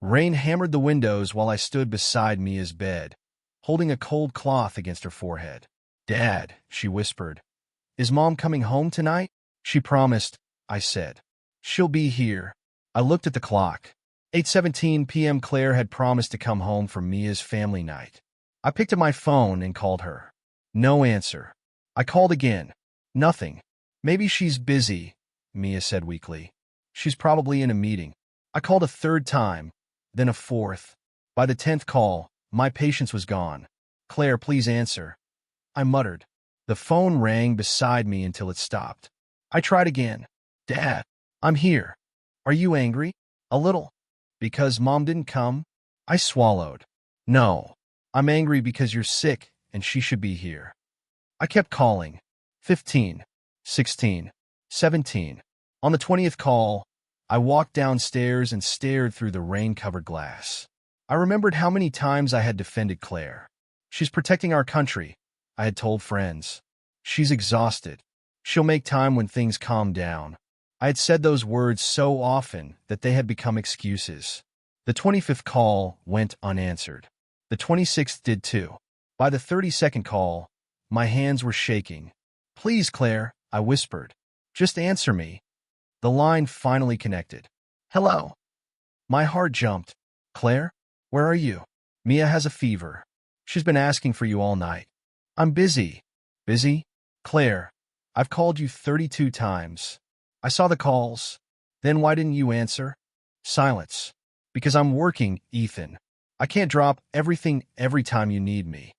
Rain hammered the windows while I stood beside Mia's bed, holding a cold cloth against her forehead. "Dad," she whispered. "Is Mom coming home tonight?" "She promised," I said. "She'll be here." I looked at the clock. 8:17 p.m. Claire had promised to come home for Mia's family night. I picked up my phone and called her. No answer. I called again. Nothing. "Maybe she's busy," Mia said weakly. "She's probably in a meeting." I called a third time, then a fourth. By the 10th call, my patience was gone. "Claire, please answer," I muttered. The phone rang beside me until it stopped. I tried again. "Dad, I'm here. Are you angry?" "A little." "Because Mom didn't come?" I swallowed. "No. I'm angry because you're sick and she should be here." I kept calling. 15, 16, 17. On the 20th call, I walked downstairs and stared through the rain-covered glass. I remembered how many times I had defended Claire. "She's protecting our country," I had told friends. "She's exhausted. She'll make time when things calm down." I had said those words so often that they had become excuses. The 25th call went unanswered. The 26th did too. By the 32nd call, my hands were shaking. "Please, Claire," I whispered. "Just answer me." The line finally connected. "Hello." My heart jumped. "Claire? Where are you?" "Mia has a fever. She's been asking for you all night." "I'm busy." "Busy?" "Claire, I've called you 32 times. I saw the calls. Then why didn't you answer?" Silence. "Because I'm working, Ethan. I can't drop everything every time you need me."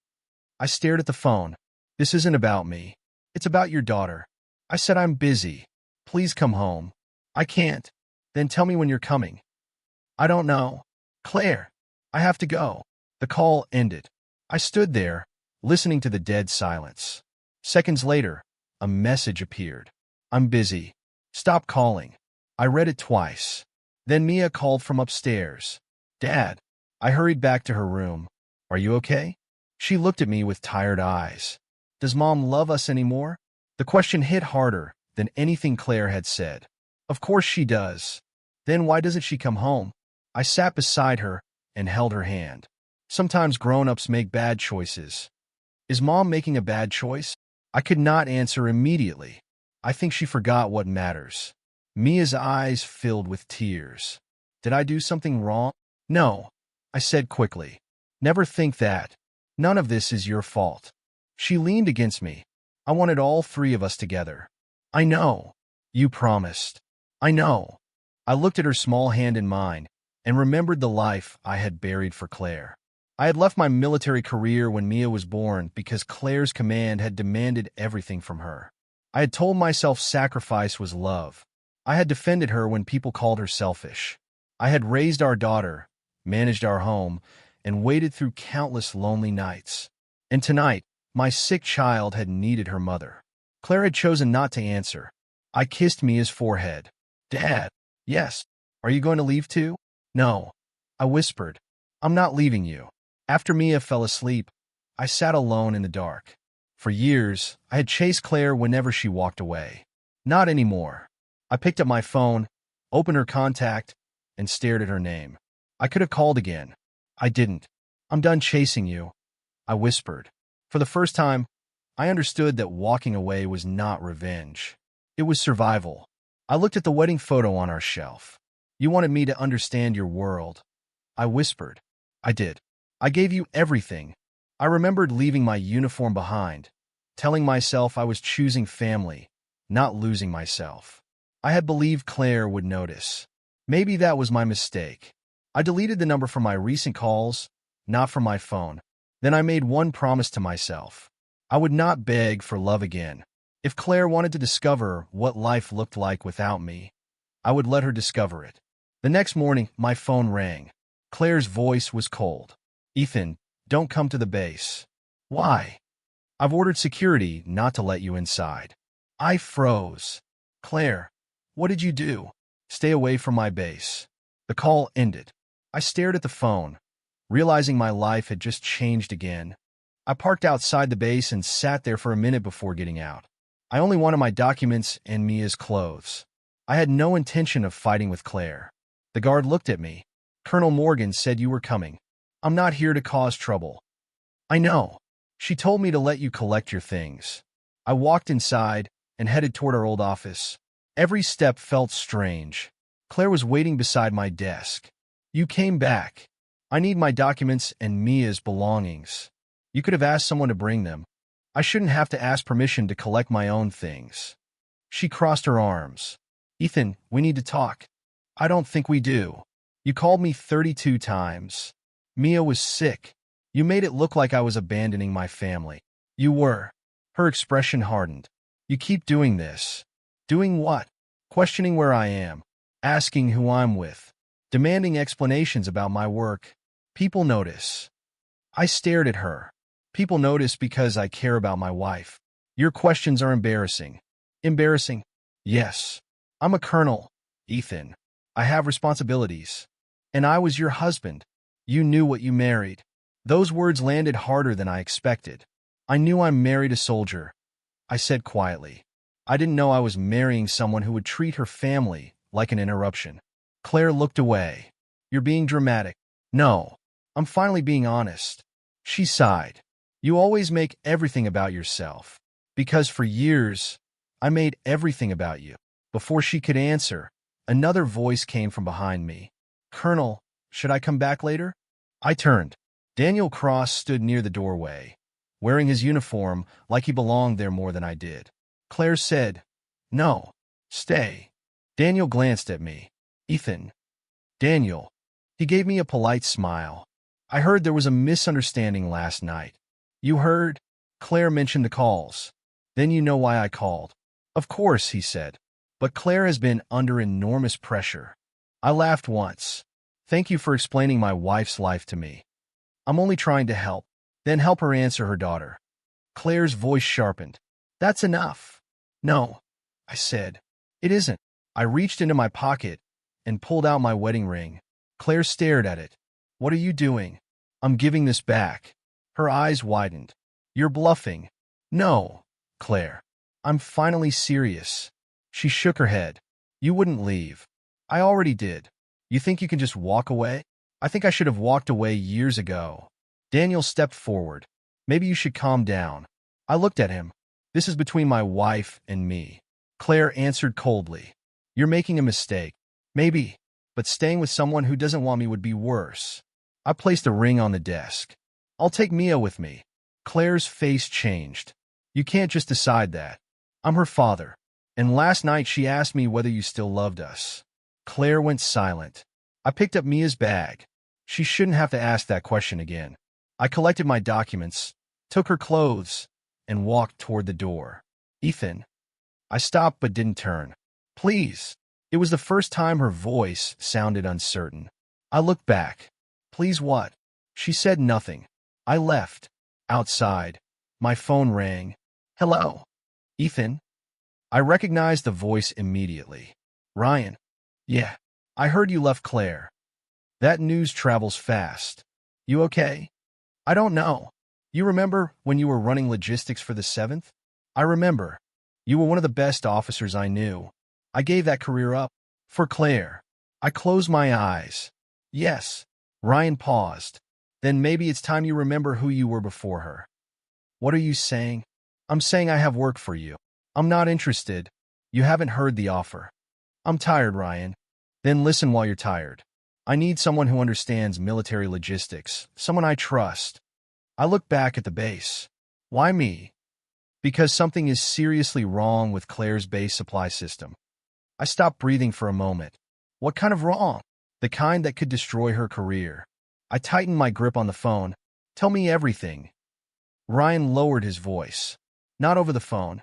I stared at the phone. "This isn't about me. It's about your daughter." I said, "I'm busy. Please come home." "I can't." "Then tell me when you're coming." "I don't know." "Claire, I have to go." The call ended. I stood there, listening to the dead silence. Seconds later, a message appeared. "I'm busy. Stop calling." I read it twice. Then Mia called from upstairs. "Dad." I hurried back to her room. "Are you okay?" She looked at me with tired eyes. "Does Mom love us anymore?" The question hit harder than anything Claire had said. "Of course she does." "Then why doesn't she come home?" I sat beside her and held her hand. "Sometimes grown-ups make bad choices." "Is Mom making a bad choice?" I could not answer immediately. I think she forgot what matters. Mia's eyes filled with tears. "Did I do something wrong?" "No," I said quickly. "Never think that. None of this is your fault." She leaned against me. "I wanted all three of us together." "I know. You promised." "I know." I looked at her small hand in mine and remembered the life I had buried for Claire. I had left my military career when Mia was born because Claire's command had demanded everything from her. I had told myself sacrifice was love. I had defended her when people called her selfish. I had raised our daughter, managed our home, and waited through countless lonely nights. And tonight, my sick child had needed her mother. Claire had chosen not to answer. I kissed Mia's forehead. "Dad." "Yes." "Are you going to leave too?" "No." I whispered. "I'm not leaving you." After Mia fell asleep, I sat alone in the dark. For years, I had chased Claire whenever she walked away. Not anymore. I picked up my phone, opened her contact, and stared at her name. I could have called again. I didn't. "I'm done chasing you," I whispered. For the first time, I understood that walking away was not revenge. It was survival. I looked at the wedding photo on our shelf. "You wanted me to understand your world," I whispered. "I did. I gave you everything." I remembered leaving my uniform behind, telling myself I was choosing family, not losing myself. I had believed Claire would notice. Maybe that was my mistake. I deleted the number from my recent calls, not from my phone. Then I made one promise to myself. I would not beg for love again. If Claire wanted to discover what life looked like without me, I would let her discover it. The next morning, my phone rang. Claire's voice was cold. "Ethan, don't come to the base." "Why?" "I've ordered security not to let you inside." I froze. "Claire, what did you do?" "Stay away from my base." The call ended. I stared at the phone, realizing my life had just changed again. I parked outside the base and sat there for a minute before getting out. I only wanted my documents and Mia's clothes. I had no intention of fighting with Claire. The guard looked at me. Colonel Morgan said you were coming. I'm not here to cause trouble. I know. She told me to let you collect your things. I walked inside and headed toward our old office. Every step felt strange. Claire was waiting beside my desk. You came back. I need my documents and Mia's belongings. You could have asked someone to bring them. I shouldn't have to ask permission to collect my own things. She crossed her arms. Ethan, we need to talk. I don't think we do. You called me 32 times. Mia was sick. You made it look like I was abandoning my family. You were. Her expression hardened. You keep doing this. Doing what? Questioning where I am. Asking who I'm with. Demanding explanations about my work. People notice. I stared at her. People notice because I care about my wife. Your questions are embarrassing. Embarrassing? Yes. I'm a colonel, Ethan. I have responsibilities. And I was your husband. You knew what you married. Those words landed harder than I expected. I knew I married a soldier. I said quietly. I didn't know I was marrying someone who would treat her family like an interruption. Claire looked away. You're being dramatic. No. I'm finally being honest. She sighed. You always make everything about yourself. Because for years, I made everything about you. Before she could answer, another voice came from behind me. Colonel, should I come back later? I turned. Daniel Cross stood near the doorway, wearing his uniform like he belonged there more than I did. Claire said, No, stay. Daniel glanced at me. Ethan. Daniel. He gave me a polite smile. I heard there was a misunderstanding last night. You heard? Claire mentioned the calls. Then you know why I called. Of course, he said. But Claire has been under enormous pressure. I laughed once. Thank you for explaining my wife's life to me. I'm only trying to help. Then help her answer her daughter. Claire's voice sharpened. That's enough. No, I said. It isn't. I reached into my pocket and pulled out my wedding ring. Claire stared at it. What are you doing? I'm giving this back. Her eyes widened. You're bluffing. No, Claire. I'm finally serious. She shook her head. You wouldn't leave. I already did. You think you can just walk away? I think I should have walked away years ago. Daniel stepped forward. Maybe you should calm down. I looked at him. This is between my wife and me. Claire answered coldly. You're making a mistake. Maybe, but staying with someone who doesn't want me would be worse. I placed the ring on the desk. I'll take Mia with me. Claire's face changed. You can't just decide that. I'm her father. And last night she asked me whether you still loved us. Claire went silent. I picked up Mia's bag. She shouldn't have to ask that question again. I collected my documents, took her clothes, and walked toward the door. Ethan. I stopped but didn't turn. Please. It was the first time her voice sounded uncertain. I looked back. Please what? She said nothing. I left. Outside. My phone rang. Hello. Ethan. I recognized the voice immediately. Ryan. Yeah. I heard you left Claire. That news travels fast. You okay? I don't know. You remember when you were running logistics for the 7th? I remember. You were one of the best officers I knew. I gave that career up. For Claire. I closed my eyes. Yes. Ryan paused. Then maybe it's time you remember who you were before her. What are you saying? I'm saying I have work for you. I'm not interested. You haven't heard the offer. I'm tired, Ryan. Then listen while you're tired. I need someone who understands military logistics, someone I trust. I look back at the base. Why me? Because something is seriously wrong with Claire's base supply system. I stopped breathing for a moment. What kind of wrong? The kind that could destroy her career. I tightened my grip on the phone. Tell me everything. Ryan lowered his voice. Not over the phone.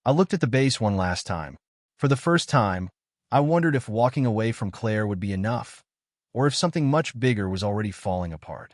I looked at the base one last time. For the first time, I wondered if walking away from Claire would be enough, or if something much bigger was already falling apart.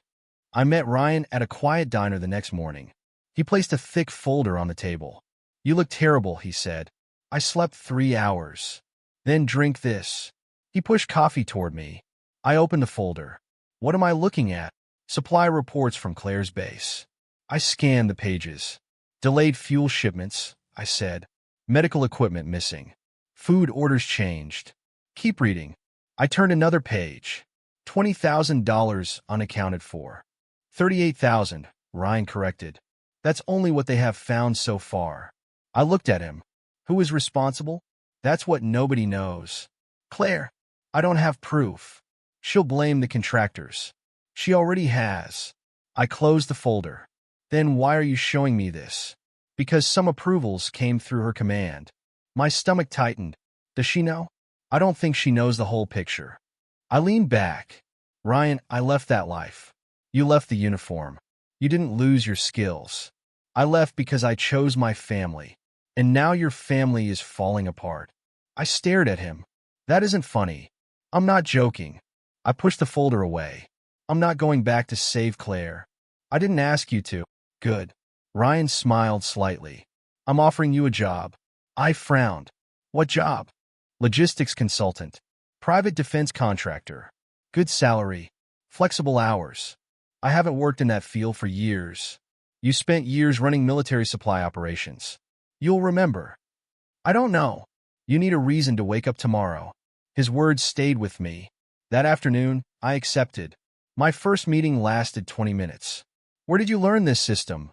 I met Ryan at a quiet diner the next morning. He placed a thick folder on the table. You look terrible, he said. I slept 3 hours. Then drink this. He pushed coffee toward me. I opened the folder. What am I looking at? Supply reports from Claire's base. I scanned the pages. Delayed fuel shipments, I said. Medical equipment missing. Food orders changed. Keep reading. I turned another page. $20,000 unaccounted for. 38,000, Ryan corrected. That's only what they have found so far. I looked at him. Who is responsible? That's what nobody knows. Claire. I don't have proof. She'll blame the contractors. She already has. I closed the folder. Then why are you showing me this? Because some approvals came through her command. My stomach tightened. Does she know? I don't think she knows the whole picture. I leaned back. Ryan, I left that life. You left the uniform. You didn't lose your skills. I left because I chose my family. And now your family is falling apart. I stared at him. That isn't funny. I'm not joking. I pushed the folder away. I'm not going back to save Claire. I didn't ask you to. Good. Ryan smiled slightly. I'm offering you a job. I frowned. What job? Logistics consultant. Private defense contractor. Good salary. Flexible hours. I haven't worked in that field for years. You spent years running military supply operations. You'll remember. I don't know. You need a reason to wake up tomorrow. His words stayed with me. That afternoon, I accepted. My first meeting lasted 20 minutes. Where did you learn this system?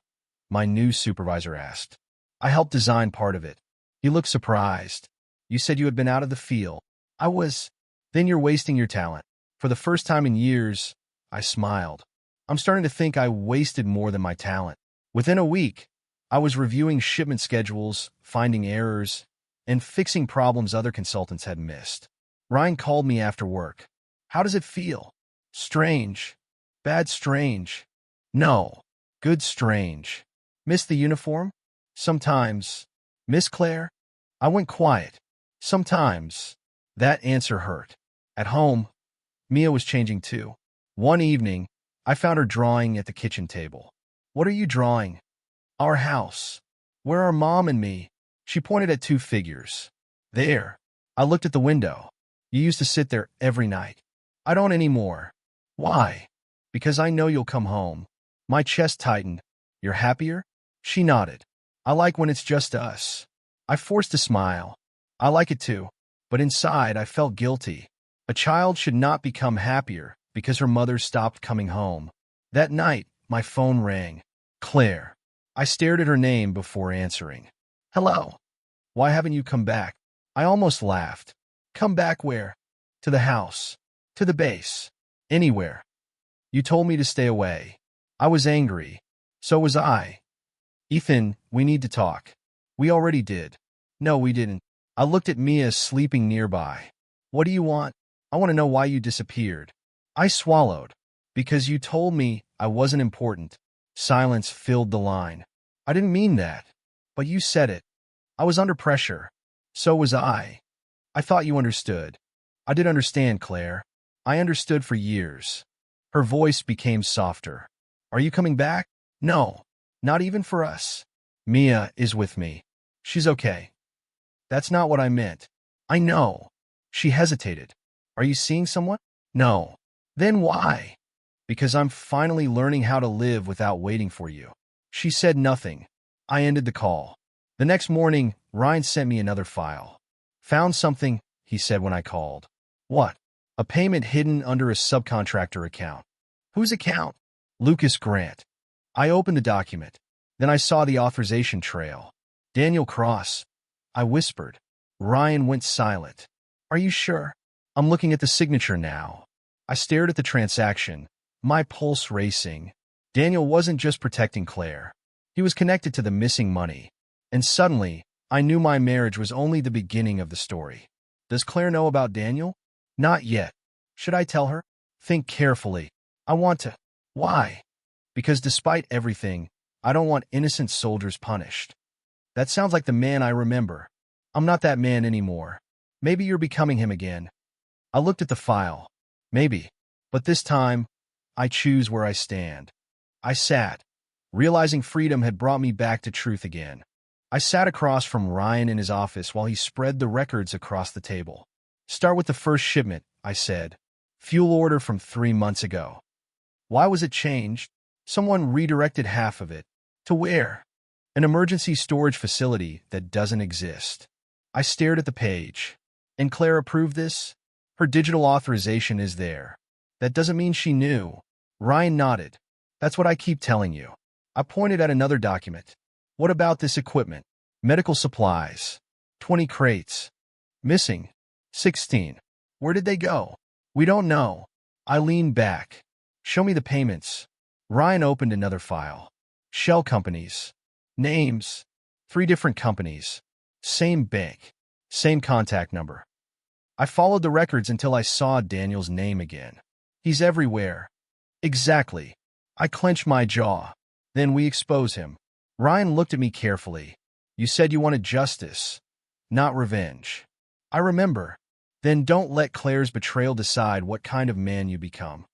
My new supervisor asked. I helped design part of it. He looked surprised. You said you had been out of the field. I was. Then you're wasting your talent. For the first time in years, I smiled. I'm starting to think I wasted more than my talent. Within a week, I was reviewing shipment schedules, finding errors, and fixing problems other consultants had missed. Ryan called me after work. How does it feel? Strange. Bad strange. No. Good strange. Miss the uniform? Sometimes. Miss Claire? I went quiet. Sometimes. That answer hurt. At home, Mia was changing too. One evening, I found her drawing at the kitchen table. What are you drawing? Our house. Where are Mom and me? She pointed at two figures. There. I looked at the window. You used to sit there every night. I don't anymore. Why? Because I know you'll come home. My chest tightened. You're happier? She nodded. I like when it's just us. I forced a smile. I like it too. But inside, I felt guilty. A child should not become happier because her mother stopped coming home. That night, my phone rang. Claire. I stared at her name before answering. Hello. Why haven't you come back? I almost laughed. Come back where? To the house. To the base. Anywhere. You told me to stay away. I was angry. So was I. Ethan, we need to talk. We already did. No, we didn't. I looked at Mia sleeping nearby. What do you want? I want to know why you disappeared. I swallowed. Because you told me I wasn't important. Silence filled the line. I didn't mean that. But you said it. I was under pressure. So was I. I thought you understood. I did understand, Claire. I understood for years. Her voice became softer. Are you coming back? No. Not even for us. Mia is with me. She's okay. That's not what I meant. I know. She hesitated. Are you seeing someone? No. Then why? Because I'm finally learning how to live without waiting for you. She said nothing. I ended the call. The next morning, Ryan sent me another file. Found something, he said when I called. What? A payment hidden under a subcontractor account. Whose account? Lucas Grant. I opened the document. Then I saw the authorization trail. Daniel Cross. I whispered. Ryan went silent. Are you sure? I'm looking at the signature now. I stared at the transaction, my pulse racing. Daniel wasn't just protecting Claire. He was connected to the missing money. And suddenly, I knew my marriage was only the beginning of the story. Does Claire know about Daniel? Not yet. Should I tell her? Think carefully. I want to. Why? Because despite everything, I don't want innocent soldiers punished. That sounds like the man I remember. I'm not that man anymore. Maybe you're becoming him again. I looked at the file. Maybe. But this time, I choose where I stand. I sat, realizing freedom had brought me back to truth again. I sat across from Ryan in his office while he spread the records across the table. Start with the first shipment, I said. Fuel order from 3 months ago. Why was it changed? Someone redirected half of it. To where? An emergency storage facility that doesn't exist. I stared at the page. And Claire approved this? Her digital authorization is there. That doesn't mean she knew. Ryan nodded. That's what I keep telling you. I pointed at another document. What about this equipment? Medical supplies. 20 crates. Missing. 16. Where did they go? We don't know. I leaned back. Show me the payments. Ryan opened another file. Shell companies. Names. 3 different companies. Same bank. Same contact number. I followed the records until I saw Daniel's name again. He's everywhere. Exactly. I clenched my jaw. Then we expose him. Ryan looked at me carefully. You said you wanted justice, not revenge. I remember. Then don't let Claire's betrayal decide what kind of man you become.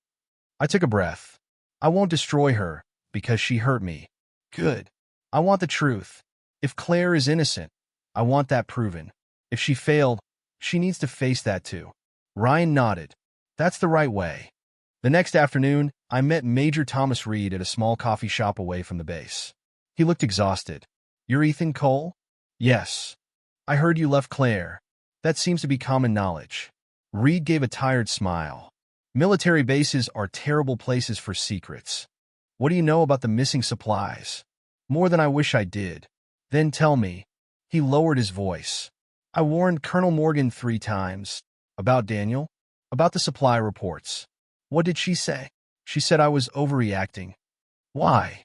I took a breath. I won't destroy her because she hurt me. Good. I want the truth. If Claire is innocent, I want that proven. If she failed, she needs to face that too. Ryan nodded. That's the right way. The next afternoon, I met Major Thomas Reed at a small coffee shop away from the base. He looked exhausted. You're Ethan Cole? Yes. I heard you left Claire. That seems to be common knowledge. Reed gave a tired smile. Military bases are terrible places for secrets. What do you know about the missing supplies? More than I wish I did. Then tell me. He lowered his voice. I warned Colonel Morgan 3 times. About Daniel? About the supply reports. What did she say? She said I was overreacting. Why?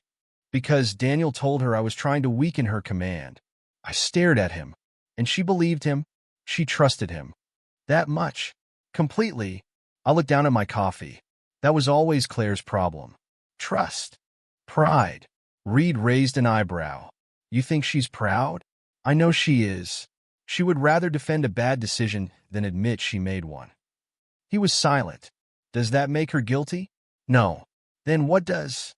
Because Daniel told her I was trying to weaken her command. I stared at him, and she believed him. She trusted him. That much. Completely. I looked down at my coffee. That was always Claire's problem. Trust. Pride. Reed raised an eyebrow. You think she's proud? I know she is. She would rather defend a bad decision than admit she made one. He was silent. Does that make her guilty? No. Then what does?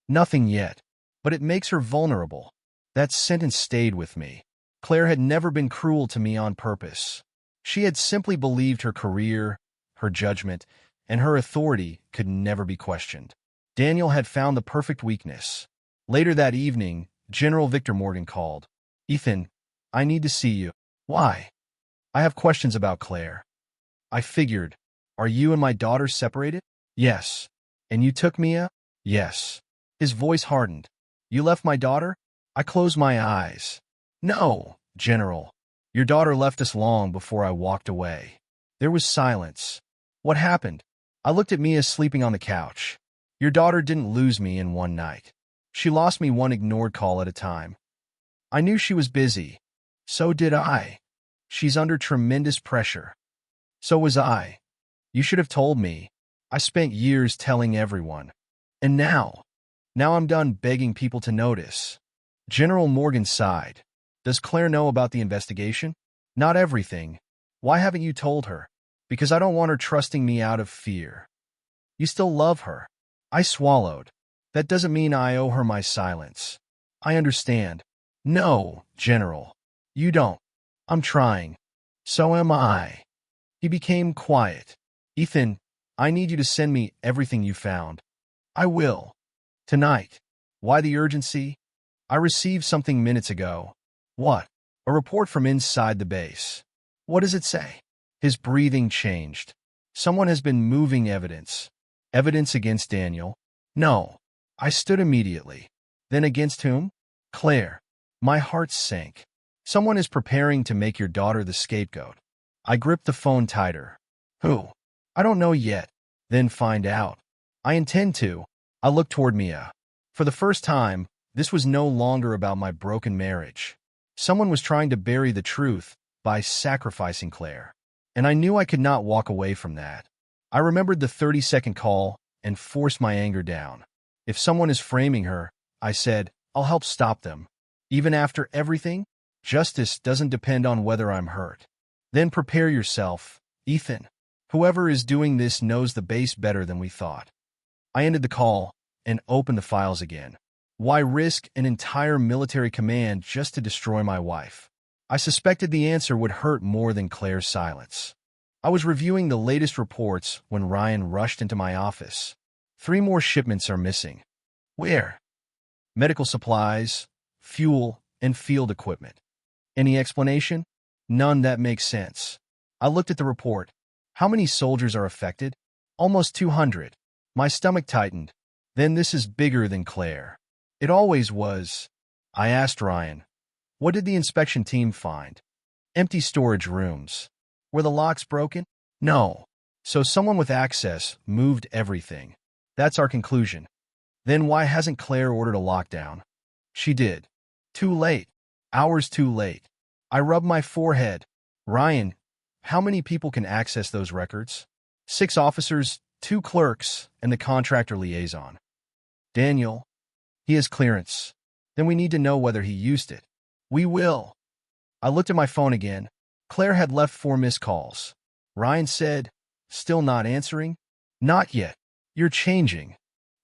Nothing yet. But it makes her vulnerable. That sentence stayed with me. Claire had never been cruel to me on purpose. She had simply believed her career, her judgment, and her authority could never be questioned. Daniel had found the perfect weakness. Later that evening, General Victor Morgan called. Ethan, I need to see you. Why? I have questions about Claire. I figured. Are you and my daughter separated? Yes. And you took Mia? Yes. His voice hardened. You left my daughter? I closed my eyes. No, General. Your daughter left us long before I walked away. There was silence. What happened? I looked at Mia sleeping on the couch. Your daughter didn't lose me in one night. She lost me one ignored call at a time. I knew she was busy. So did I. She's under tremendous pressure. So was I. You should have told me. I spent years telling everyone. And now I'm done begging people to notice. General Morgan sighed. Does Claire know about the investigation? Not everything. Why haven't you told her? Because I don't want her trusting me out of fear. You still love her. I swallowed. That doesn't mean I owe her my silence. I understand. No, General. You don't. I'm trying. So am I. He became quiet. Ethan, I need you to send me everything you found. I will. Tonight. Why the urgency? I received something minutes ago. What? A report from inside the base. What does it say? His breathing changed. Someone has been moving evidence. Evidence against Daniel? No. I stood immediately. Then against whom? Claire. My heart sank. Someone is preparing to make your daughter the scapegoat. I gripped the phone tighter. Who? I don't know yet. Then find out. I intend to. I looked toward Mia. For the first time, this was no longer about my broken marriage. Someone was trying to bury the truth by sacrificing Claire. And I knew I could not walk away from that. I remembered the 30-second call and forced my anger down. If someone is framing her, I said, I'll help stop them. Even after everything, justice doesn't depend on whether I'm hurt. Then prepare yourself, Ethan. Whoever is doing this knows the base better than we thought. I ended the call and opened the files again. Why risk an entire military command just to destroy my wife? I suspected the answer would hurt more than Claire's silence. I was reviewing the latest reports when Ryan rushed into my office. 3 more shipments are missing. Where? Medical supplies, fuel, and field equipment. Any explanation? None that makes sense. I looked at the report. How many soldiers are affected? Almost 200. My stomach tightened. Then this is bigger than Claire. It always was. I asked Ryan. What did the inspection team find? Empty storage rooms. Were the locks broken? No. So someone with access moved everything. That's our conclusion. Then why hasn't Claire ordered a lockdown? She did. Too late. Hours too late. I rubbed my forehead. Ryan, how many people can access those records? 6 officers, 2 clerks, and the contractor liaison. Daniel, he has clearance. Then we need to know whether he used it. We will. I looked at my phone again. Claire had left 4 missed calls. Ryan said, still not answering? Not yet. You're changing.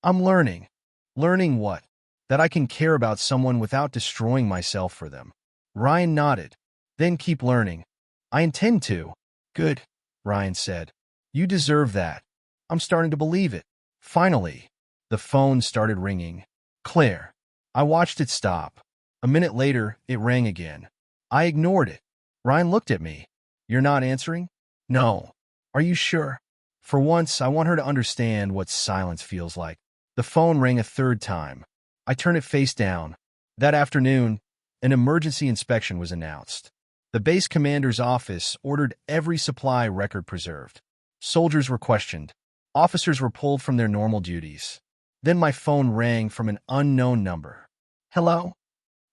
I'm learning. Learning what? That I can care about someone without destroying myself for them. Ryan nodded. Then keep learning. I intend to. Good, Ryan said. You deserve that. I'm starting to believe it. Finally, the phone started ringing. Claire. I watched it stop. A minute later, it rang again. I ignored it. Ryan looked at me. You're not answering? No. Are you sure? For once, I want her to understand what silence feels like. The phone rang a 3rd time. I turned it face down. That afternoon, an emergency inspection was announced. The base commander's office ordered every supply record preserved. Soldiers were questioned. Officers were pulled from their normal duties. Then my phone rang from an unknown number. Hello?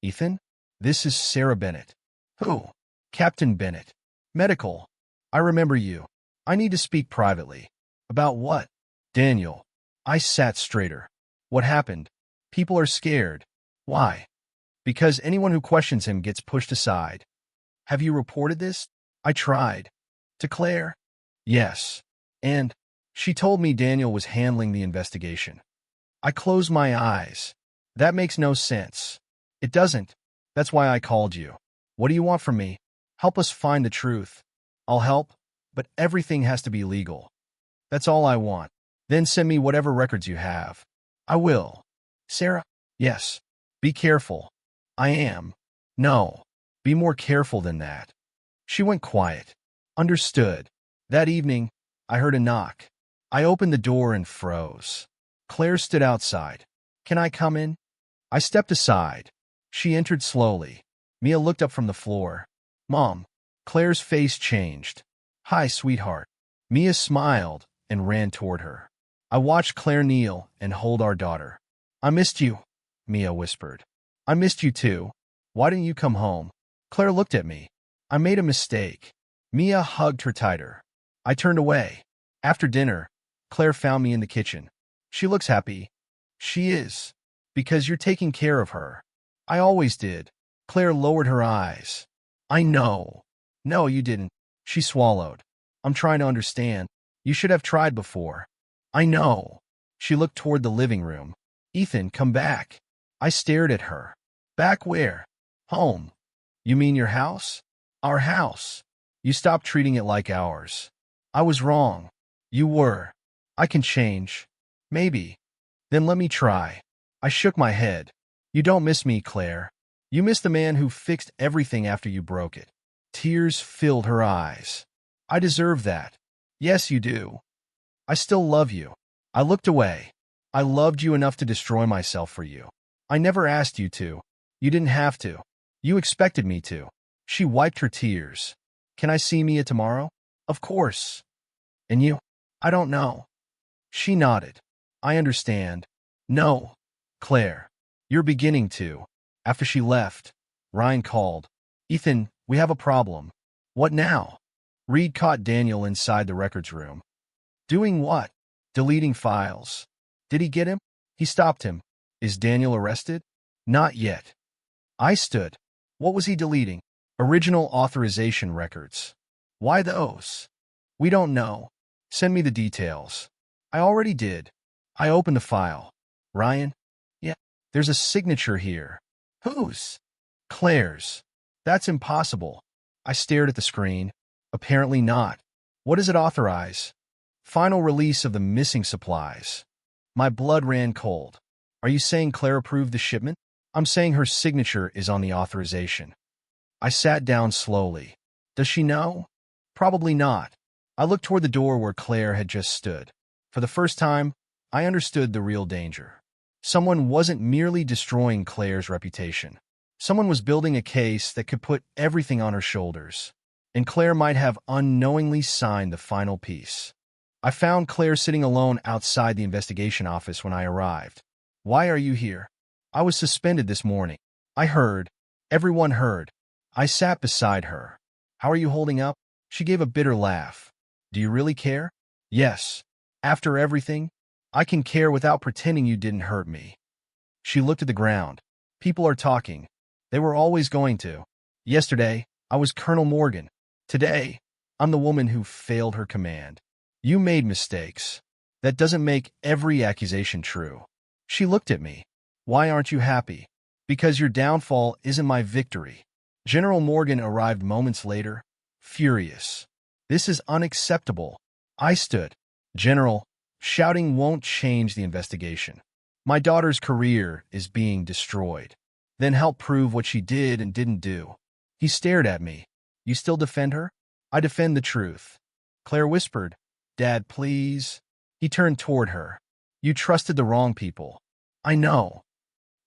Ethan? This is Sarah Bennett. Who? Captain Bennett. Medical. I remember you. I need to speak privately. About what? Daniel. I sat straighter. What happened? People are scared. Why? Because anyone who questions him gets pushed aside. Have you reported this? I tried. To Claire? Yes. And she told me Daniel was handling the investigation. I closed my eyes. That makes no sense. It doesn't. That's why I called you. What do you want from me? Help us find the truth. I'll help, but everything has to be legal. That's all I want. Then send me whatever records you have. I will. Sarah? Yes. Be careful. I am. No. Be more careful than that. She went quiet. Understood. That evening, I heard a knock. I opened the door and froze. Claire stood outside. Can I come in? I stepped aside. She entered slowly. Mia looked up from the floor. Mom. Claire's face changed. Hi, sweetheart. Mia smiled and ran toward her. I watched Claire kneel and hold our daughter. I missed you, Mia whispered. I missed you too. Why didn't you come home? Claire looked at me. I made a mistake. Mia hugged her tighter. I turned away. After dinner, Claire found me in the kitchen. She looks happy. She is. Because you're taking care of her. I always did. Claire lowered her eyes. I know. No, you didn't. She swallowed. I'm trying to understand. You should have tried before. I know. She looked toward the living room. Ethan, come back. I stared at her. Back where? Home. You mean your house? Our house. You stopped treating it like ours. I was wrong. You were. I can change. Maybe. Then let me try. I shook my head. You don't miss me, Claire. You miss the man who fixed everything after you broke it. Tears filled her eyes. I deserve that. Yes, you do. I still love you. I looked away. I loved you enough to destroy myself for you. I never asked you to. You didn't have to. You expected me to. She wiped her tears. Can I see Mia tomorrow? Of course. And you? I don't know. She nodded. I understand. No. Claire. You're beginning to. After she left, Ryan called. Ethan, we have a problem. What now? Reed caught Daniel inside the records room. Doing what? Deleting files. Did he get him? He stopped him. Is Daniel arrested? Not yet. I stood. What was he deleting? Original authorization records. Why those? We don't know. Send me the details. I already did. I opened the file. Ryan? Yeah. There's a signature here. Whose? Claire's. That's impossible. I stared at the screen. Apparently not. What does it authorize? Final release of the missing supplies. My blood ran cold. Are you saying Claire approved the shipment? I'm saying her signature is on the authorization. I sat down slowly. Does she know? Probably not. I looked toward the door where Claire had just stood. For the first time, I understood the real danger. Someone wasn't merely destroying Claire's reputation. Someone was building a case that could put everything on her shoulders, and Claire might have unknowingly signed the final piece. I found Claire sitting alone outside the investigation office when I arrived. "Why are you here?" "I was suspended this morning." I heard. Everyone heard. I sat beside her. "How are you holding up?" She gave a bitter laugh. "Do you really care?" "Yes. After everything, I can care without pretending you didn't hurt me." She looked at the ground. "People are talking. They were always going to. Yesterday, I was Colonel Morgan. Today, I'm the woman who failed her command. You made mistakes. That doesn't make every accusation true." She looked at me. "Why aren't you happy?" "Because your downfall isn't my victory." General Morgan arrived moments later, furious. "This is unacceptable." I stood. "General, shouting won't change the investigation. My daughter's career is being destroyed. Then help prove what she did and didn't do." He stared at me. "You still defend her?" "I defend the truth." Claire whispered, "Dad, please." He turned toward her. "You trusted the wrong people." "I know."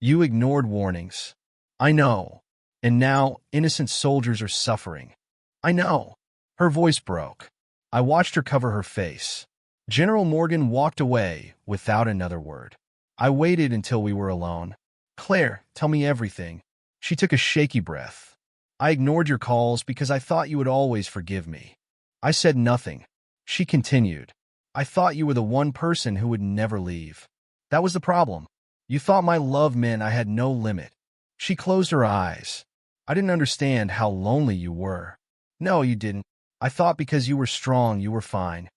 "You ignored warnings." "I know." "And now innocent soldiers are suffering." "I know." Her voice broke. I watched her cover her face. General Morgan walked away without another word. I waited until we were alone. "Claire, tell me everything." She took a shaky breath. "I ignored your calls because I thought you would always forgive me." I said nothing. She continued. "I thought you were the one person who would never leave. That was the problem. You thought my love meant I had no limit." She closed her eyes. "I didn't understand how lonely you were." "No, you didn't. I thought because you were strong, you were fine."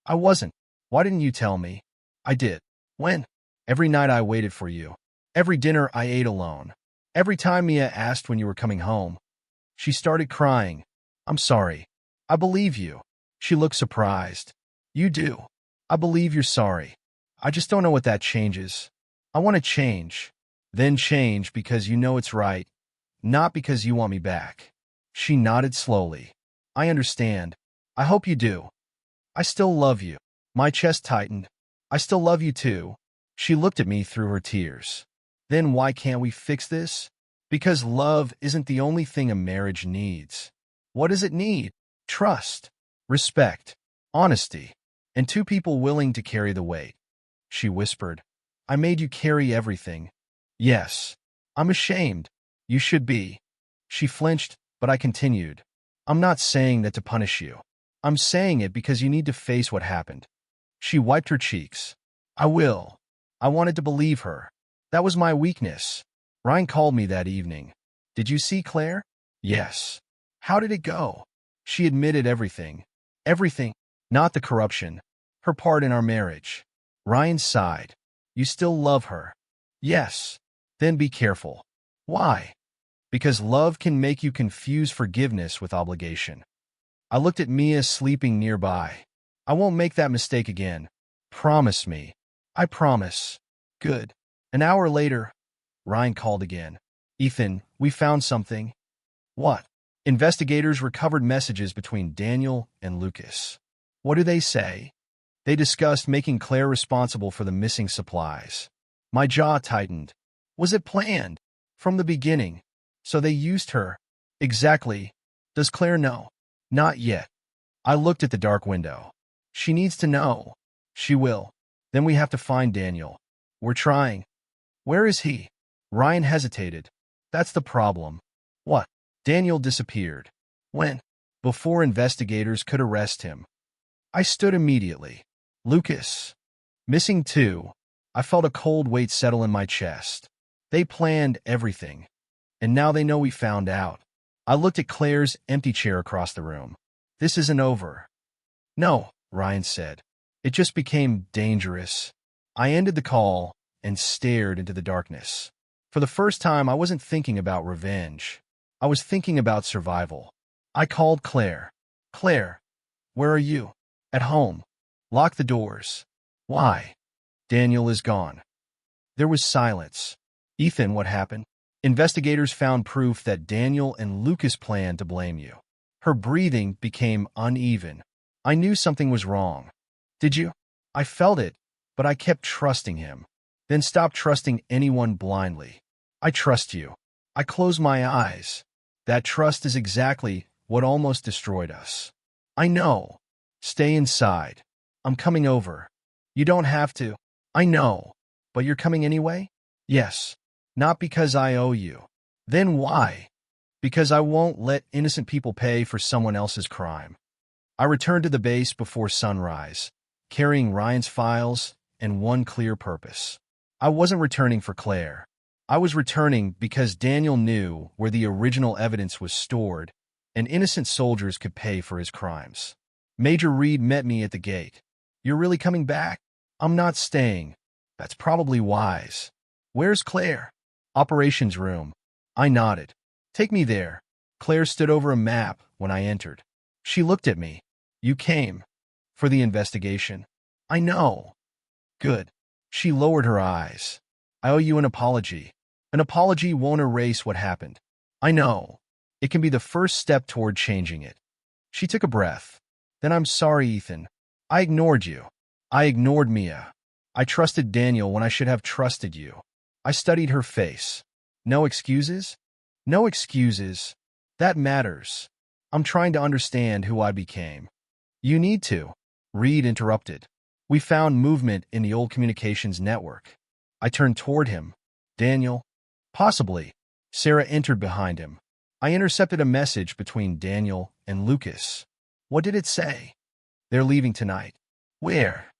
"I wasn't." "Why didn't you tell me?" "I did." "When?" "Every night I waited for you. Every dinner I ate alone. Every time Mia asked when you were coming home." She started crying. "I'm sorry." "I believe you." She looked surprised. "You do." "I believe you're sorry. I just don't know what that changes." "I want to change." "Then change because you know it's right, not because you want me back." She nodded slowly. "I understand. I hope you do." "I still love you." My chest tightened. "I still love you too." She looked at me through her tears. "Then why can't we fix this?" "Because love isn't the only thing a marriage needs." "What does it need?" "Trust, respect, honesty, and two people willing to carry the weight." She whispered. "I made you carry everything." "Yes. I'm ashamed." "You should be." She flinched, but I continued. "I'm not saying that to punish you. I'm saying it because you need to face what happened." She wiped her cheeks. "I will." I wanted to believe her. That was my weakness. Ryan called me that evening. "Did you see Claire?" "Yes." "How did it go?" "She admitted everything." "Everything?" "Not the corruption. Her part in our marriage." Ryan sighed. "You still love her?" "Yes." "Then be careful." "Why?" "Because love can make you confuse forgiveness with obligation." I looked at Mia sleeping nearby. "I won't make that mistake again." "Promise me." "I promise." "Good." An hour later, Ryan called again. "Ethan, we found something." "What?" "Investigators recovered messages between Daniel and Lucas." "What do they say?" "They discussed making Claire responsible for the missing supplies." My jaw tightened. Was it planned? From the beginning. So they used her. Exactly. Does Claire know? Not yet. I looked at the dark window. She needs to know. She will. Then we have to find Daniel. We're trying. Where is he? Ryan hesitated. That's the problem. What? Daniel disappeared. When? Before investigators could arrest him. I stood immediately. Lucas. Missing too. I felt a cold weight settle in my chest. They planned everything. And now they know we found out. I looked at Claire's empty chair across the room. This isn't over. No, Ryan said. It just became dangerous. I ended the call and stared into the darkness. For the first time, I wasn't thinking about revenge. I was thinking about survival. I called Claire. "Claire, where are you?" "At home." "Lock the doors." "Why?" "Daniel is gone." There was silence. "Ethan, what happened?" "Investigators found proof that Daniel and Lucas planned to blame you." Her breathing became uneven. I knew something was wrong. "Did you?" I felt it, but I kept trusting him. Then stopped trusting anyone blindly. I trust you. I closed my eyes. That trust is exactly what almost destroyed us. I know. Stay inside. I'm coming over. You don't have to. I know. But you're coming anyway? Yes. Not because I owe you. Then why? Because I won't let innocent people pay for someone else's crime. I returned to the base before sunrise, carrying Ryan's files and one clear purpose. I wasn't returning for Claire. I was returning because Daniel knew where the original evidence was stored, and innocent soldiers could pay for his crimes. Major Reed met me at the gate. You're really coming back? I'm not staying. That's probably wise. Where's Claire? Operations room. I nodded. Take me there. Claire stood over a map when I entered. She looked at me. You came. For the investigation. I know. Good. She lowered her eyes. I owe you an apology. An apology won't erase what happened. I know. It can be the first step toward changing it. She took a breath. Then I'm sorry, Ethan. I ignored you. I ignored Mia. I trusted Daniel when I should have trusted you. I studied her face. No excuses? No excuses. That matters. I'm trying to understand who I became. You need to. Reed interrupted. We found movement in the old communications network. I turned toward him. Daniel? Possibly. Sarah entered behind him. I intercepted a message between Daniel and Lucas. What did it say? They're leaving tonight. Where?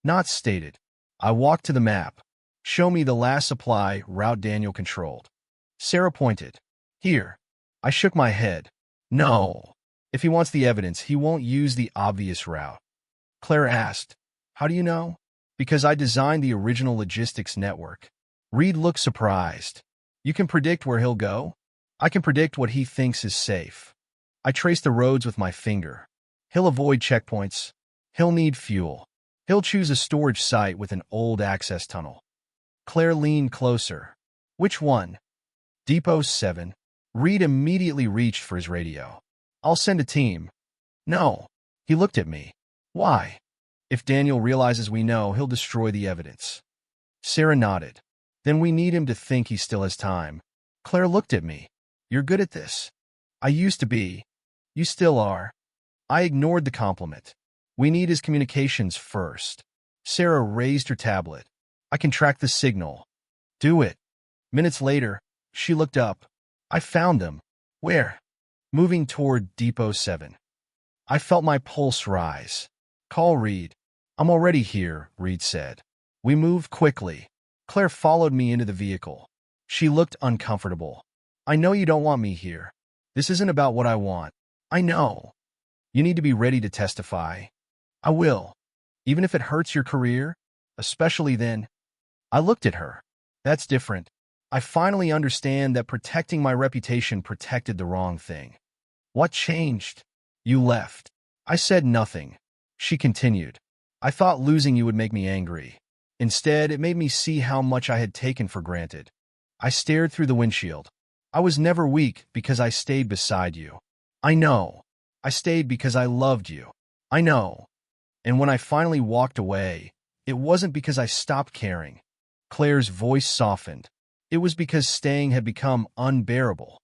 Not stated. I walked to the map. Show me the last supply route Daniel controlled. Sarah pointed. Here. I shook my head. No. If he wants the evidence, he won't use the obvious route. Claire asked. How do you know? Because I designed the original logistics network. Reed looked surprised. You can predict where he'll go? I can predict what he thinks is safe. I traced the roads with my finger. He'll avoid checkpoints. He'll need fuel. He'll choose a storage site with an old access tunnel. Claire leaned closer. Which one? Depot 7. Reed immediately reached for his radio. I'll send a team. No. He looked at me. Why? If Daniel realizes we know, he'll destroy the evidence. Sarah nodded. Then we need him to think he still has time. Claire looked at me. You're good at this. I used to be. You still are. I ignored the compliment. We need his communications first. Sarah raised her tablet. I can track the signal. Do it. Minutes later, she looked up. I found them. Where? Moving toward Depot 7. I felt my pulse rise. Call Reed. I'm already here, Reed said. We moved quickly. Claire followed me into the vehicle. She looked uncomfortable. I know you don't want me here. This isn't about what I want. I know. You need to be ready to testify. I will. Even if it hurts your career, especially then. I looked at her. That's different. I finally understand that protecting my reputation protected the wrong thing. What changed? You left. I said nothing. She continued. I thought losing you would make me angry. Instead, it made me see how much I had taken for granted. I stared through the windshield. I was never weak because I stayed beside you. I know. I stayed because I loved you. I know. And when I finally walked away, it wasn't because I stopped caring. Claire's voice softened. It was because staying had become unbearable.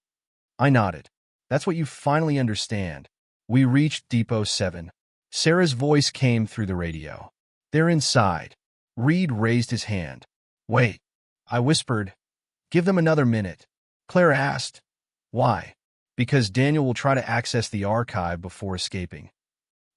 I nodded. That's what you finally understand. We reached Depot 7. Sarah's voice came through the radio. They're inside. Reed raised his hand. Wait. I whispered. Give them another minute. Claire asked. Why? Because Daniel will try to access the archive before escaping.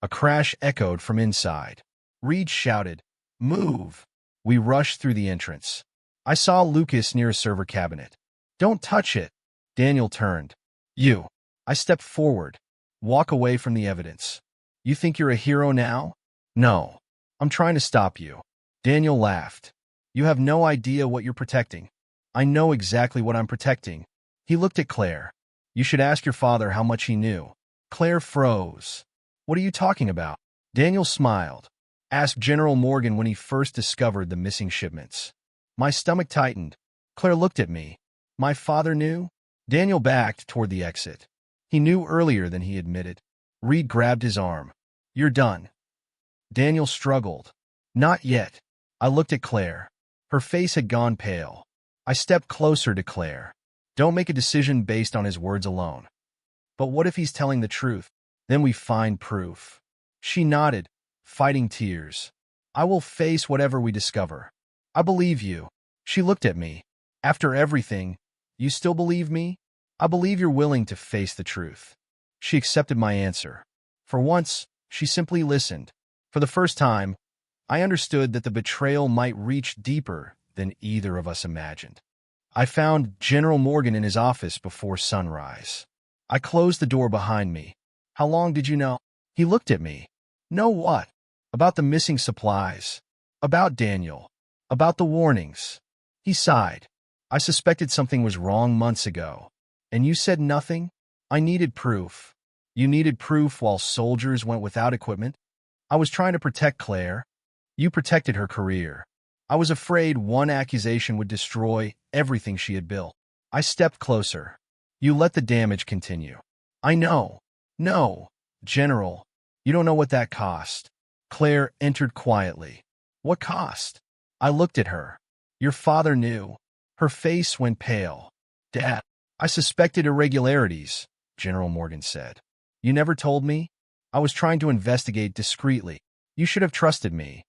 A crash echoed from inside. Reed shouted, Move! We rushed through the entrance. I saw Lucas near a server cabinet. Don't touch it. Daniel turned. You. I stepped forward. Walk away from the evidence. You think you're a hero now? No. I'm trying to stop you. Daniel laughed. You have no idea what you're protecting. I know exactly what I'm protecting. He looked at Claire. You should ask your father how much he knew. Claire froze. What are you talking about? Daniel smiled. Ask General Morgan when he first discovered the missing shipments. My stomach tightened. Claire looked at me. My father knew? Daniel backed toward the exit. He knew earlier than he admitted. Reed grabbed his arm. You're done. Daniel struggled. Not yet. I looked at Claire. Her face had gone pale. I stepped closer to Claire. Don't make a decision based on his words alone. But what if he's telling the truth? Then we find proof. She nodded, fighting tears. I will face whatever we discover. I believe you. She looked at me. After everything, you still believe me? I believe you're willing to face the truth. She accepted my answer. For once, she simply listened. For the first time, I understood that the betrayal might reach deeper than either of us imagined. I found General Morgan in his office before sunrise. I closed the door behind me. How long did you know? He looked at me. Know what? About the missing supplies. About Daniel. About the warnings. He sighed. I suspected something was wrong months ago. And you said nothing? I needed proof. You needed proof while soldiers went without equipment? I was trying to protect Claire. You protected her career. I was afraid one accusation would destroy everything she had built. I stepped closer. You let the damage continue. I know. No, General. You don't know what that cost. Claire entered quietly. What cost? I looked at her. Your father knew. Her face went pale. Dad, I suspected irregularities, General Morgan said. You never told me? I was trying to investigate discreetly. You should have trusted me.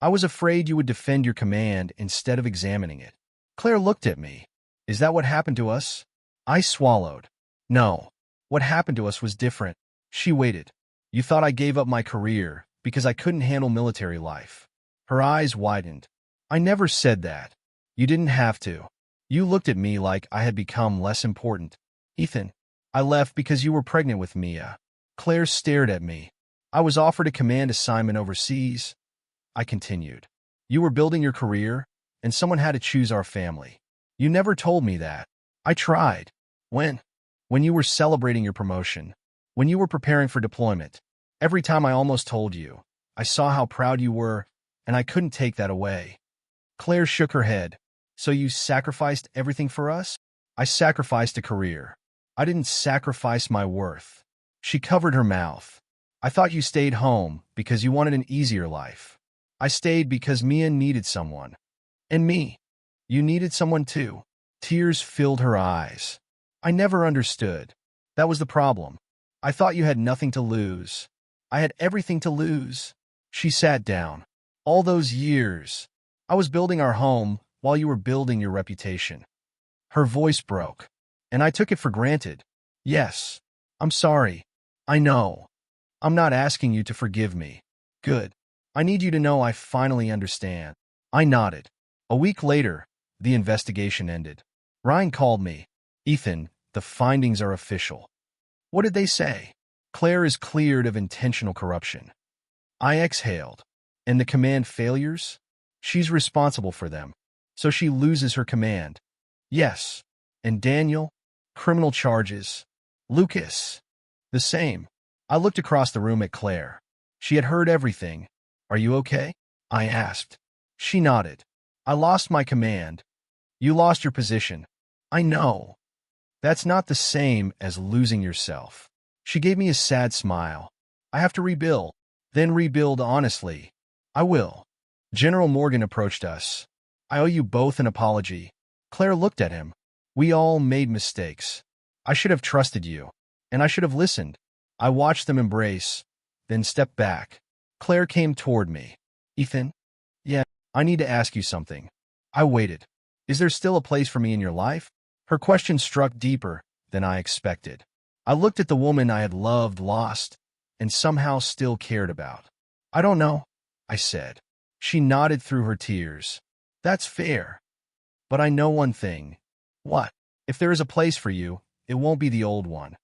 I was afraid you would defend your command instead of examining it. Claire looked at me. Is that what happened to us? I swallowed. No. What happened to us was different. She waited. You thought I gave up my career because I couldn't handle military life. Her eyes widened. I never said that. You didn't have to. You looked at me like I had become less important. Ethan, I left because you were pregnant with Mia. Claire stared at me. I was offered a command assignment overseas. I continued. You were building your career, and someone had to choose our family. You never told me that. I tried. When? When you were celebrating your promotion. When you were preparing for deployment. Every time I almost told you. I saw how proud you were, and I couldn't take that away. Claire shook her head. So you sacrificed everything for us? I sacrificed a career. I didn't sacrifice my worth. She covered her mouth. I thought you stayed home because you wanted an easier life. I stayed because Mia needed someone. And me. You needed someone too. Tears filled her eyes. I never understood. That was the problem. I thought you had nothing to lose. I had everything to lose. She sat down. All those years. I was building our home while you were building your reputation. Her voice broke. And I took it for granted. Yes. I'm sorry. I know. I'm not asking you to forgive me. Good. I need you to know I finally understand. I nodded. A week later, the investigation ended. Ryan called me. Ethan, the findings are official. What did they say? Claire is cleared of intentional corruption. I exhaled. And the command failures? She's responsible for them. So she loses her command. Yes. And Daniel? Criminal charges. Lucas? The same. I looked across the room at Claire. She had heard everything. Are you okay? I asked. She nodded. I lost my command. You lost your position. I know. That's not the same as losing yourself. She gave me a sad smile. I have to rebuild. Then rebuild honestly. I will. General Morgan approached us. I owe you both an apology. Claire looked at him. We all made mistakes. I should have trusted you. And I should have listened. I watched them embrace, then stepped back. Claire came toward me. Ethan? Yeah, I need to ask you something. I waited. Is there still a place for me in your life? Her question struck deeper than I expected. I looked at the woman I had loved, lost, and somehow still cared about. I don't know, I said. She nodded through her tears. That's fair. But I know one thing. What? If there is a place for you, it won't be the old one.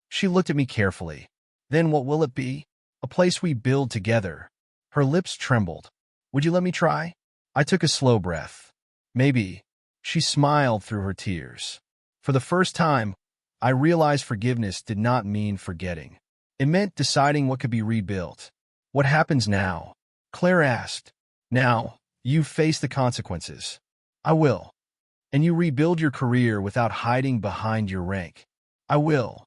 She looked at me carefully. Then what will it be? A place we build together. Her lips trembled. Would you let me try? I took a slow breath. Maybe. She smiled through her tears. For the first time, I realized forgiveness did not mean forgetting. It meant deciding what could be rebuilt. What happens now? Claire asked. Now, you face the consequences. I will. And you rebuild your career without hiding behind your rank. I will.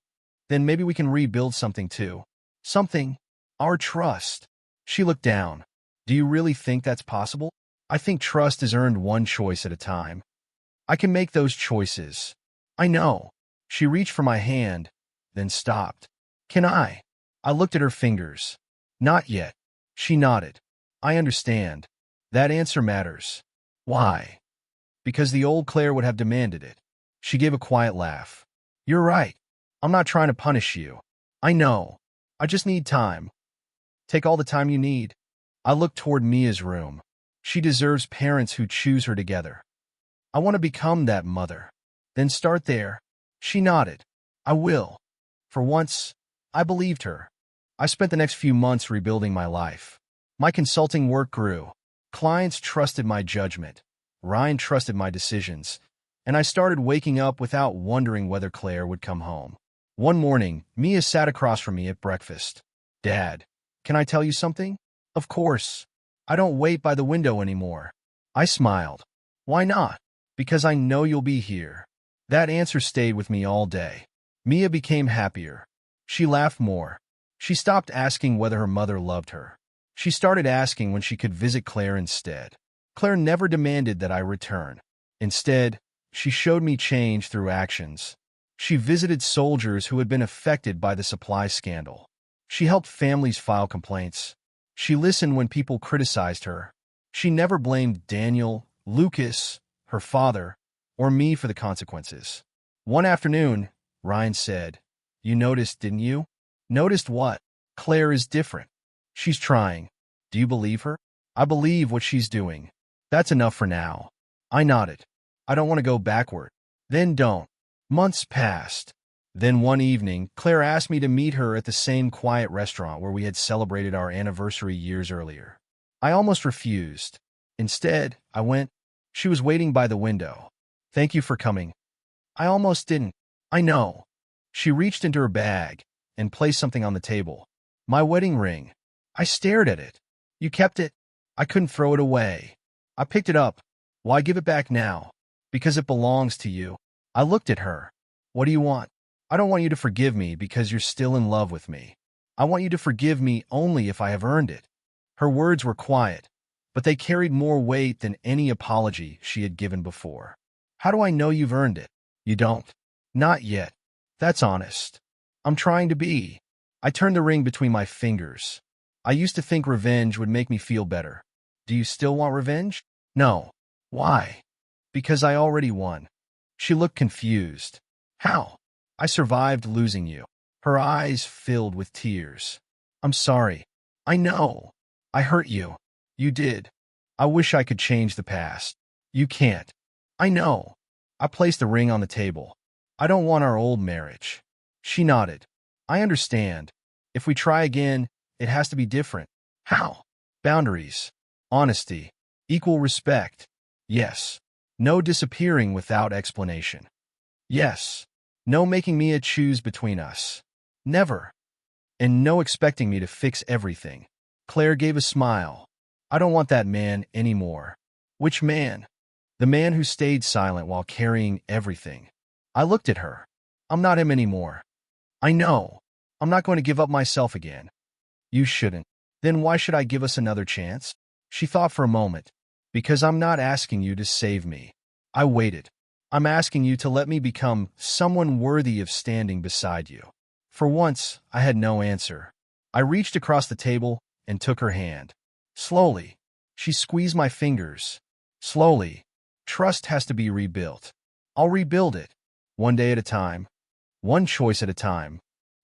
Then maybe we can rebuild something too. Something. Our trust. She looked down. Do you really think that's possible? I think trust is earned one choice at a time. I can make those choices. I know. She reached for my hand, then stopped. Can I? I looked at her fingers. Not yet. She nodded. I understand. That answer matters. Why? Because the old Claire would have demanded it. She gave a quiet laugh. You're right. I'm not trying to punish you. I know. I just need time. Take all the time you need. I looked toward Mia's room. She deserves parents who choose her together. I want to become that mother. Then start there. She nodded. I will. For once, I believed her. I spent the next few months rebuilding my life. My consulting work grew. Clients trusted my judgment. Ryan trusted my decisions. And I started waking up without wondering whether Claire would come home. One morning, Mia sat across from me at breakfast. Dad, can I tell you something? Of course. I don't wait by the window anymore. I smiled. Why not? Because I know you'll be here. That answer stayed with me all day. Mia became happier. She laughed more. She stopped asking whether her mother loved her. She started asking when she could visit Claire instead. Claire never demanded that I return. Instead, she showed me change through actions. She visited soldiers who had been affected by the supply scandal. She helped families file complaints. She listened when people criticized her. She never blamed Daniel, Lucas, her father, or me for the consequences. One afternoon, Ryan said, You noticed, didn't you? Noticed what? Claire is different. She's trying. Do you believe her? I believe what she's doing. That's enough for now. I nodded. I don't want to go backward. Then don't. Months passed. Then one evening, Claire asked me to meet her at the same quiet restaurant where we had celebrated our anniversary years earlier. I almost refused. Instead, I went. She was waiting by the window. Thank you for coming. I almost didn't. I know. She reached into her bag and placed something on the table. My wedding ring. I stared at it. You kept it? I couldn't throw it away. I picked it up. Why give it back now? Because it belongs to you. I looked at her. What do you want? I don't want you to forgive me because you're still in love with me. I want you to forgive me only if I have earned it. Her words were quiet, but they carried more weight than any apology she had given before. How do I know you've earned it? You don't. Not yet. That's honest. I'm trying to be. I turned the ring between my fingers. I used to think revenge would make me feel better. Do you still want revenge? No. Why? Because I already won. She looked confused. How? I survived losing you. Her eyes filled with tears. I'm sorry. I know. I hurt you. You did. I wish I could change the past. You can't. I know. I placed the ring on the table. I don't want our old marriage. She nodded. I understand. If we try again, it has to be different. How? Boundaries. Honesty. Equal respect. Yes. No disappearing without explanation. Yes. No making me choose between us. Never. And no expecting me to fix everything. Claire gave a smile. I don't want that man anymore. Which man? The man who stayed silent while carrying everything. I looked at her. I'm not him anymore. I know. I'm not going to give up myself again. You shouldn't. Then why should I give us another chance? She thought for a moment. Because I'm not asking you to save me. I waited. I'm asking you to let me become someone worthy of standing beside you. For once, I had no answer. I reached across the table and took her hand. Slowly, she squeezed my fingers. Slowly, trust has to be rebuilt. I'll rebuild it, one day at a time, one choice at a time.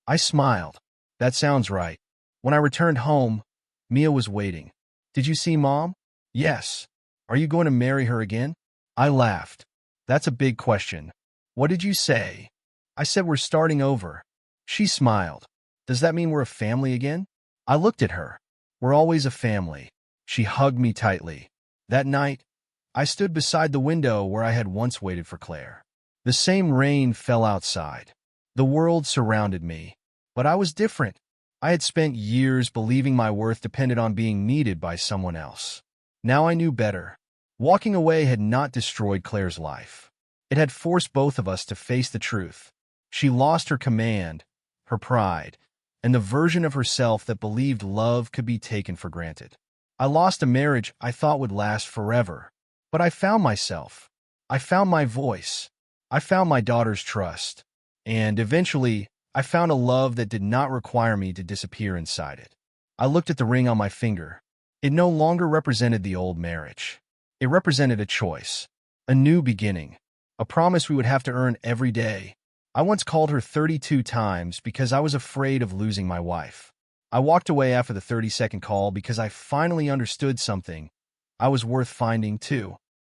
I smiled. That sounds right. When I returned home, Mia was waiting. Did you see Mom? Yes. Are you going to marry her again? I laughed. That's a big question. What did you say? I said we're starting over. She smiled. Does that mean we're a family again? I looked at her. We're always a family. She hugged me tightly. That night, I stood beside the window where I had once waited for Claire. The same rain fell outside. The world surrounded me. But I was different. I had spent years believing my worth depended on being needed by someone else. Now I knew better. Walking away had not destroyed Claire's life. It had forced both of us to face the truth. She lost her command, her pride, and the version of herself that believed love could be taken for granted. I lost a marriage I thought would last forever. But I found myself. I found my voice. I found my daughter's trust. And eventually, I found a love that did not require me to disappear inside it. I looked at the ring on my finger. It no longer represented the old marriage. It represented a choice, a new beginning, a promise we would have to earn every day. I once called her 32 times because I was afraid of losing my wife. I walked away after the 30-second call because I finally understood something. I was worth finding too.